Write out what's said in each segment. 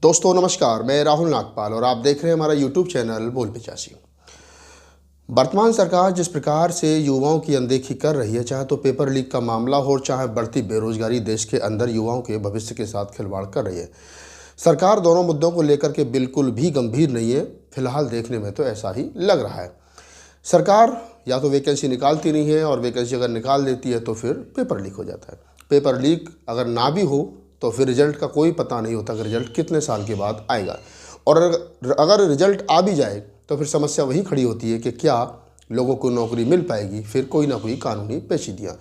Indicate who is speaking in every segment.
Speaker 1: दोस्तों नमस्कार, मैं राहुल नागपाल और आप देख रहे हैं हमारा यूट्यूब चैनल बोल पिचासी। वर्तमान सरकार जिस प्रकार से युवाओं की अनदेखी कर रही है, चाहे तो पेपर लीक का मामला हो, चाहे बढ़ती बेरोजगारी, देश के अंदर युवाओं के भविष्य के साथ खिलवाड़ कर रही है। सरकार दोनों मुद्दों को लेकर के बिल्कुल भी गंभीर नहीं है। फिलहाल देखने में तो ऐसा ही लग रहा है। सरकार या तो वैकेंसी निकालती नहीं है, और वैकेंसी अगर निकाल देती है तो फिर पेपर लीक हो जाता है। पेपर लीक अगर ना भी हो तो फिर रिजल्ट का कोई पता नहीं होता कि रिजल्ट कितने साल के बाद आएगा, और अगर रिजल्ट आ भी जाए तो फिर समस्या वही खड़ी होती है कि क्या लोगों को नौकरी मिल पाएगी। फिर कोई ना कोई कानूनी पेचीदियाँ।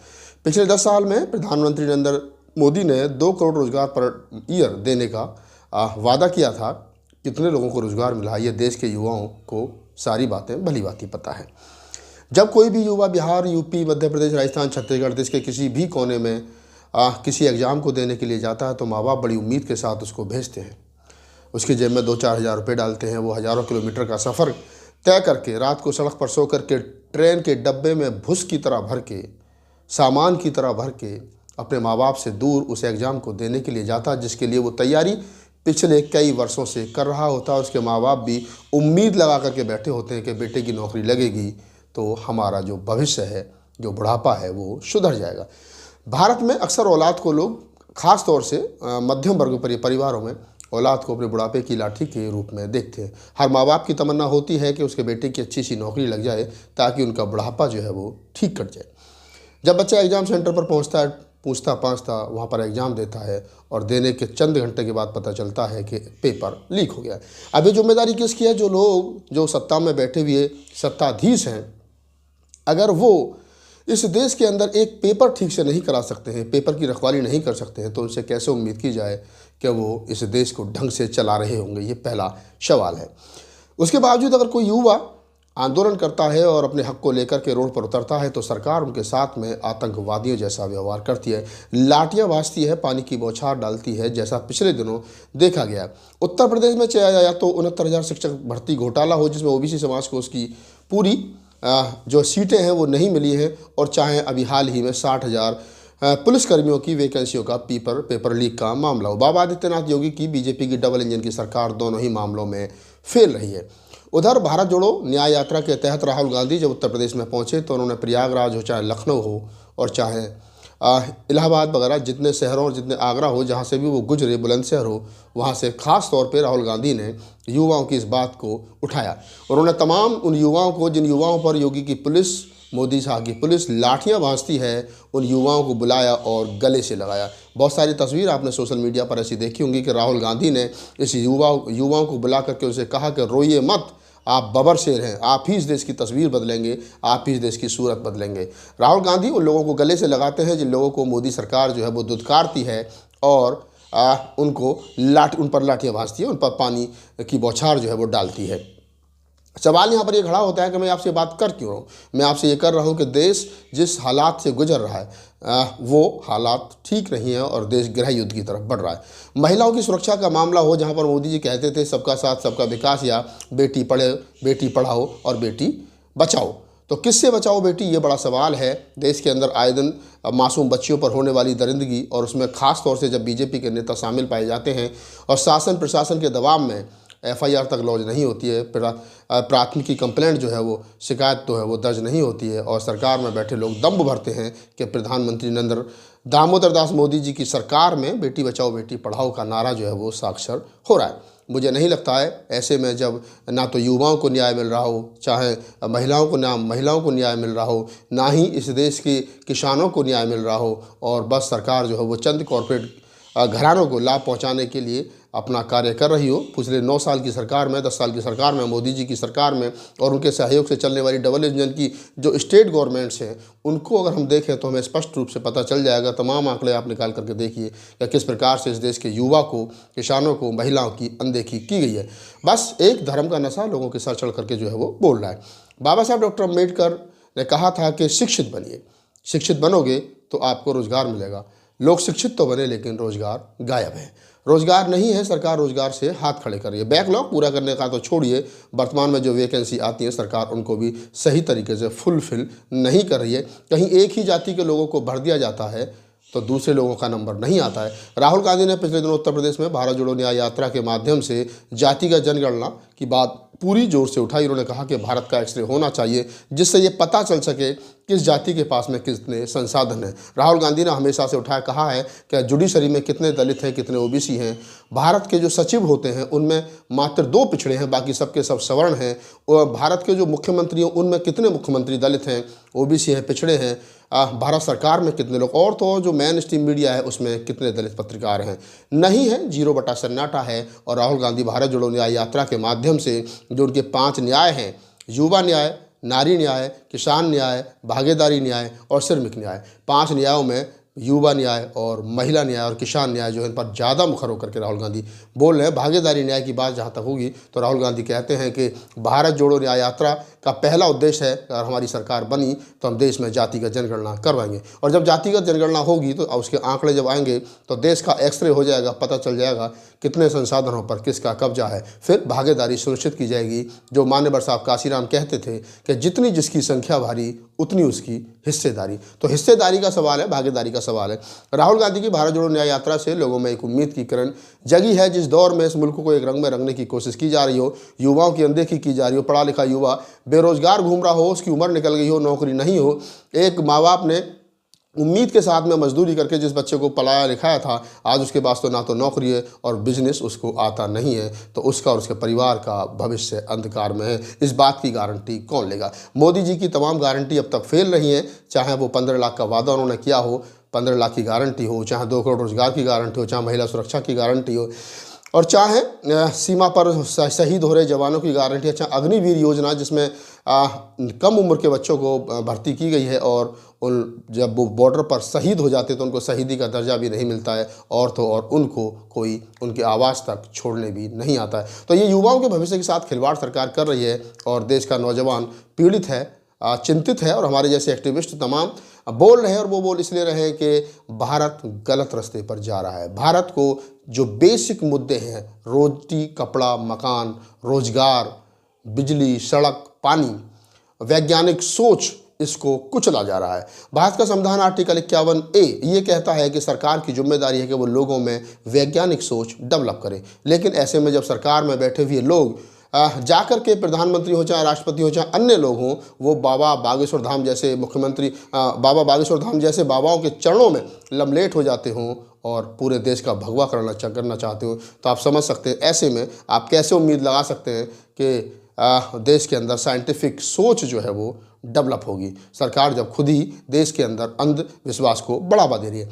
Speaker 1: पिछले 10 साल में प्रधानमंत्री नरेंद्र मोदी ने 2 करोड़ रोजगार पर ईयर देने का वादा किया था। कितने लोगों को रोजगार मिला, ये देश के युवाओं को सारी बातें भली भांति पता है। जब कोई भी युवा बिहार, यूपी, मध्य प्रदेश, राजस्थान, छत्तीसगढ़, देश के किसी भी कोने में किसी एग्ज़ाम को देने के लिए जाता है तो माँ बाप बड़ी उम्मीद के साथ उसको भेजते हैं। उसकी जेब में 2-4 हज़ार रुपये डालते हैं। वो हज़ारों किलोमीटर का सफ़र तय करके, रात को सड़क पर सो करके, ट्रेन के डब्बे में भूस की तरह भर के, सामान की तरह भर के अपने माँ बाप से दूर उस एग्ज़ाम को देने के लिए जाता, जिसके लिए वो तैयारी पिछले कई वर्षों से कर रहा होता है। उसके माँ बाप भी उम्मीद लगा करके बैठे होते हैं कि बेटे की नौकरी लगेगी तो हमारा जो भविष्य है, जो बुढ़ापा है, वो सुधर जाएगा। भारत में अक्सर औलाद को लोग, ख़ास तौर से मध्यम वर्ग परिवारों में, औलाद को अपने बुढ़ापे की लाठी के रूप में देखते हैं। हर माँ बाप की तमन्ना होती है कि उसके बेटे की अच्छी सी नौकरी लग जाए ताकि उनका बुढ़ापा जो है वो ठीक कट जाए। जब बच्चा एग्ज़ाम सेंटर पर पहुंचता है, पूछता पाछता वहाँ पर एग्ज़ाम देता है, और देने के चंद घंटे के बाद पता चलता है कि पेपर लीक हो गया। अब ये जिम्मेदारी किसकी है? जो लोग जो सत्ता में बैठे हुए सत्ताधीश हैं, अगर वो इस देश के अंदर एक पेपर ठीक से नहीं करा सकते हैं, पेपर की रखवाली नहीं कर सकते हैं, तो उनसे कैसे उम्मीद की जाए कि वो इस देश को ढंग से चला रहे होंगे? ये पहला सवाल है। उसके बावजूद अगर कोई युवा आंदोलन करता है और अपने हक को लेकर के रोड पर उतरता है तो सरकार उनके साथ में आतंकवादियों जैसा व्यवहार करती है, लाठियां भाजती है, पानी की बौछार डालती है, जैसा पिछले दिनों देखा गया। उत्तर प्रदेश में चाहे या तो 69,000 शिक्षक भर्ती घोटाला हो, जिसमें ओबीसी समाज को उसकी पूरी जो सीटें हैं वो नहीं मिली हैं, और चाहे अभी हाल ही में 60,000 पुलिसकर्मियों की वैकेंसियों का पेपर लीक का मामला हो। बाबा आदित्यनाथ योगी की बीजेपी की डबल इंजन की सरकार दोनों ही मामलों में फेल रही है। उधर भारत जोड़ो न्याय यात्रा के तहत राहुल गांधी जब उत्तर प्रदेश में पहुंचे तो उन्होंने प्रयागराज हो, चाहे लखनऊ हो, और चाहे इलाहाबाद वगैरह, जितने शहरों और जितने आगरा हो, जहाँ से भी वो गुजरे, बुलंदशहर हो, वहाँ से ख़ास तौर पे राहुल गांधी ने युवाओं की इस बात को उठाया। उन्होंने तमाम उन युवाओं को, जिन युवाओं पर योगी की पुलिस, मोदी शाह की पुलिस लाठियां भांजती है, उन युवाओं को बुलाया और गले से लगाया। बहुत सारी तस्वीर आपने सोशल मीडिया पर ऐसी देखी होंगी कि राहुल गांधी ने इस युवाओं को बुला करके उनसे कहा कि रोइए मत, आप बबर शेर हैं, आप ही इस देश की तस्वीर बदलेंगे, आप ही इस देश की सूरत बदलेंगे। राहुल गांधी उन लोगों को गले से लगाते हैं जिन लोगों को मोदी सरकार जो है वो दुत्कारती है, और उनको उन पर लाठियाँ भाजती है, उन पर पानी की बौछार जो है वो डालती है। सवाल यहाँ पर ये खड़ा होता है कि मैं आपसे बात कर क्यों रहा हूँ? मैं आपसे ये कर रहा हूँ कि देश जिस हालात से गुजर रहा है वो हालात ठीक नहीं है और देश गृह युद्ध की तरफ बढ़ रहा है। महिलाओं की सुरक्षा का मामला हो, जहाँ पर मोदी जी कहते थे सबका साथ सबका विकास, या बेटी पढ़ाओ और बेटी बचाओ, तो किससे बचाओ बेटी? ये बड़ा सवाल है। देश के अंदर आए दिन मासूम बच्चियों पर होने वाली दरिंदगी, और उसमें ख़ास तौर से जब बीजेपी के नेता शामिल पाए जाते हैं और शासन प्रशासन के दबाव में एफआईआर तक लॉन्च नहीं होती है, प्राथमिकी कंप्लेंट जो है वो, शिकायत तो है वो दर्ज नहीं होती है, और सरकार में बैठे लोग दम्भ भरते हैं कि प्रधानमंत्री नरेंद्र दामोदर दास मोदी जी की सरकार में बेटी बचाओ बेटी पढ़ाओ का नारा जो है वो साक्षर हो रहा है। मुझे नहीं लगता है ऐसे में जब ना तो युवाओं को न्याय मिल रहा हो, चाहे महिलाओं को न्याय मिल रहा हो, ना ही इस देश के किसानों को न्याय मिल रहा हो, और बस सरकार जो है वो चंद कॉरपोरेट घरानों को लाभ पहुंचाने के लिए अपना कार्य कर रही हो। पिछले 9 साल की सरकार में, 10 साल की सरकार में, मोदी जी की सरकार में, और उनके सहयोग से चलने वाली डबल इंजन की जो स्टेट गवर्नमेंट्स हैं, उनको अगर हम देखें तो हमें स्पष्ट रूप से पता चल जाएगा। तमाम आंकड़े आप निकाल करके देखिए कि किस प्रकार से इस देश के युवा को, किसानों को, महिलाओं की अनदेखी की गई है। बस एक धर्म का नशा लोगों के सर चढ़ करके जो है वो बोल रहा है। बाबा साहब डॉक्टर अम्बेडकर ने कहा था कि शिक्षित बनिए, शिक्षित बनोगे तो आपको रोजगार मिलेगा। लोग शिक्षित तो बने लेकिन रोजगार गायब है। रोजगार नहीं है, सरकार रोजगार से हाथ खड़े कर रही है। बैकलॉग पूरा करने का तो छोड़िए, वर्तमान में जो वैकेंसी आती है सरकार उनको भी सही तरीके से फुलफिल नहीं कर रही है। कहीं एक ही जाति के लोगों को भर दिया जाता है तो दूसरे लोगों का नंबर नहीं आता है। राहुल गांधी ने पिछले दिनों उत्तर प्रदेश में भारत जोड़ो न्याय यात्रा के माध्यम से जातिगत जनगणना की बात पूरी जोर से उठाई। उन्होंने कहा कि भारत का एक्सरे होना चाहिए जिससे ये पता चल सके किस जाति के पास में कितने संसाधन हैं। राहुल गांधी ने हमेशा से उठाया कहा है कि जुडिशरी में कितने दलित हैं, कितने ओबीसी हैं। भारत के जो सचिव होते हैं उनमें मात्र 2 पिछड़े हैं, बाकी सबके सब सवर्ण हैं। और भारत के जो मुख्यमंत्री हैं उनमें कितने मुख्यमंत्री दलित हैं, ओबीसी हैं, पिछड़े हैं। भारत सरकार में कितने लोग, और तो जो मेन स्ट्रीम मीडिया है उसमें कितने दलित पत्रकार हैं। नहीं है, 0 बटा सन्नाटा है। और राहुल गांधी भारत जोड़ो न्याय यात्रा के माध्यम से जो उनके 5 न्याय हैं, युवा न्याय, नारी न्याय, किसान न्याय, भागीदारी न्याय और श्रमिक न्याय, 5 न्यायों में युवा न्याय और महिला न्याय और किसान न्याय जो है इन पर ज़्यादा मुखर होकर के राहुल गांधी बोल रहे हैं। भागीदारी न्याय की बात जहाँ तक होगी तो राहुल गांधी कहते हैं कि भारत जोड़ो न्याय यात्रा का पहला उद्देश्य है अगर हमारी सरकार बनी तो हम देश में जातिगत जनगणना करवाएंगे। और जब जातिगत जनगणना होगी तो उसके आंकड़े जब आएंगे तो देश का एक्सरे हो जाएगा, पता चल जाएगा कितने संसाधनों पर किसका कब्जा है। फिर भागीदारी सुनिश्चित की जाएगी। जो मान्यवर साहब काशीराम कहते थे कि जितनी जिसकी संख्या भारी उतनी उसकी हिस्सेदारी। तो हिस्सेदारी का सवाल है, भागीदारी का सवाल है। राहुल गांधी की भारत जोड़ो न्याय यात्रा से लोगों में एक उम्मीद की किरण जगी है। जिस दौर में इस मुल्क को एक रंग में रंगने की कोशिश की जा रही हो, युवाओं की अनदेखी की जा रही हो, पढ़ा लिखा युवा बेरोजगार घूम रहा हो, उसकी उम्र निकल गई हो, नौकरी नहीं हो, एक माँ बाप ने उम्मीद के साथ में मजदूरी करके जिस बच्चे को पढ़ाया लिखाया था, आज उसके पास तो ना तो नौकरी है और बिजनेस उसको आता नहीं है, तो उसका और उसके परिवार का भविष्य अंधकार में है। इस बात की गारंटी कौन लेगा? मोदी जी की तमाम गारंटी अब तक फेल रही है, चाहे वो 15 लाख का वादा उन्होंने किया हो, 15 लाख की गारंटी हो, चाहे 2 करोड़ रोजगार की गारंटी हो, चाहे महिला सुरक्षा की गारंटी हो, और चाहे सीमा पर शहीद हो रहे जवानों की गारंटी, अच्छा अग्निवीर योजना जिसमें कम उम्र के बच्चों को भर्ती की गई है और उन जब वो बॉर्डर पर शहीद हो जाते तो उनको शहीदी का दर्जा भी नहीं मिलता है, और तो और उनको कोई उनके आवाज़ तक छोड़ने भी नहीं आता है। तो ये युवाओं के भविष्य के साथ खिलवाड़ सरकार कर रही है और देश का नौजवान पीड़ित है, चिंतित है। और हमारे जैसे एक्टिविस्ट तमाम बोल रहे हैं, और वो बोल इसलिए रहे हैं कि भारत गलत रास्ते पर जा रहा है। भारत को जो बेसिक मुद्दे हैं, रोटी, कपड़ा, मकान, रोजगार, बिजली, सड़क, पानी, वैज्ञानिक सोच, इसको कुचला जा रहा है। भारत का संविधान आर्टिकल 51A ये कहता है कि सरकार की जिम्मेदारी है कि वो लोगों में वैज्ञानिक सोच डेवलप करे। लेकिन ऐसे में जब सरकार में बैठे हुए लोग जाकर के प्रधानमंत्री हो, चाहे राष्ट्रपति हो, चाहे अन्य लोग हों, वो बाबा बागेश्वर धाम जैसे मुख्यमंत्री, बाबा बागेश्वर धाम जैसे बाबाओं के चरणों में लमलेट हो जाते हों और पूरे देश का भगवा करना चाहते हो, तो आप समझ सकते हैं ऐसे में आप कैसे उम्मीद लगा सकते हैं कि देश के अंदर साइंटिफिक सोच जो है वो डेवलप होगी। सरकार जब खुद ही देश के अंदर अंधविश्वास को बढ़ावा दे रही है।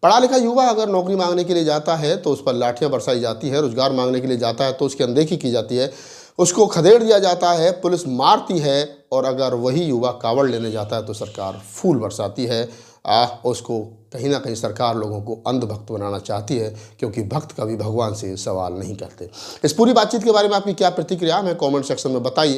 Speaker 1: पढ़ा लिखा युवा अगर नौकरी मांगने के लिए जाता है तो उस पर लाठियां बरसाई जाती है, रोजगार मांगने के लिए जाता है तो उसकी अनदेखी की जाती है, उसको खदेड़ दिया जाता है, पुलिस मारती है, और अगर वही युवा कावड़ लेने जाता है तो सरकार फूल बरसाती है। उसको कहीं ना कहीं सरकार लोगों को अंधभक्त बनाना चाहती है, क्योंकि भक्त कभी भगवान से सवाल नहीं करते। इस पूरी बातचीत के बारे में आपकी क्या प्रतिक्रिया है, हमें कमेंट सेक्शन में बताइए।